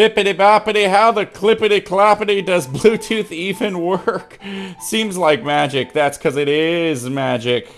Bippity boppity, how the clippity cloppity does Bluetooth even work? Seems like magic. That's because it is magic.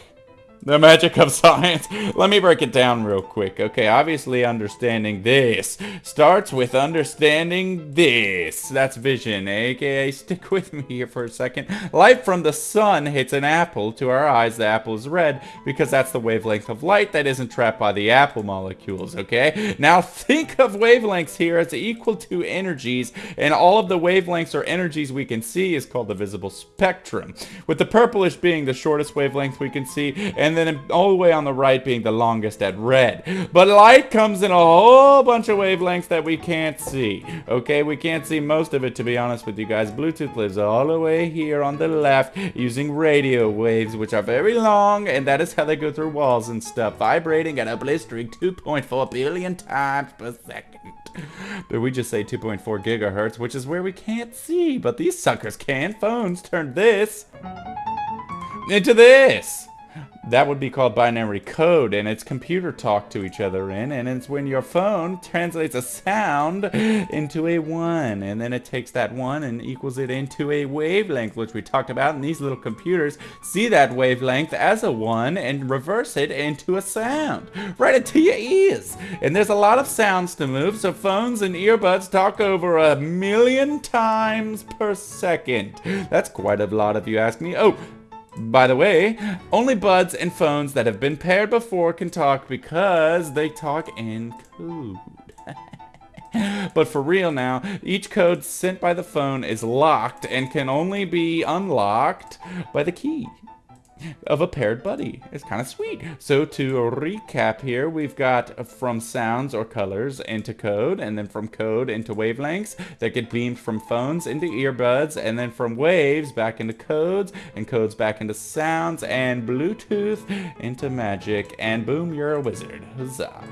The magic of science. Let me break it down real quick. Okay, obviously understanding this starts with understanding this. That's vision, aka stick with me here for a second. Light from the sun hits an apple. To our eyes, the apple is red because that's the wavelength of light that isn't trapped by the apple molecules, okay? Now think of wavelengths here as equal to energies, and all of the wavelengths or energies we can see is called the visible spectrum, with the purplish being the shortest wavelength we can see, and then all the way on the right being the longest at red. But light comes in a whole bunch of wavelengths that we can't see. Okay, we can't see most of it, to be honest with you guys. Bluetooth lives all the way here on the left using radio waves, which are very long, and that is how they go through walls and stuff, vibrating at a blistering 2.4 billion times per second. Did we just say 2.4 gigahertz, which is where we can't see, but these suckers can. Phones turn this into this. That would be called binary code, and it's computer talk to each other in, and it's when your phone translates a sound into a 1, and then it takes that 1 and equals it into a wavelength, which we talked about, and these little computers see that wavelength as a 1 and reverse it into a sound, right into your ears. And there's a lot of sounds to move, so phones and earbuds talk over 1,000,000 times per second. That's quite a lot if you ask me. Oh, by the way, only buds and phones that have been paired before can talk because they talk in code. But for real now, each code sent by the phone is locked and can only be unlocked by the key of a paired buddy. It's kind of sweet. So to recap here, we've got from sounds or colors into code, and then from code into wavelengths that get beamed from phones into earbuds, and then from waves back into codes, and codes back into sounds, and Bluetooth into magic, and boom, you're a wizard. Huzzah.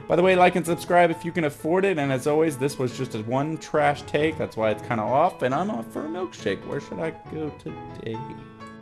By the way, like and subscribe if you can afford it, and as always, this was just a one trash take. That's why it's kind of off, and I'm off for a milkshake. Where should I go today?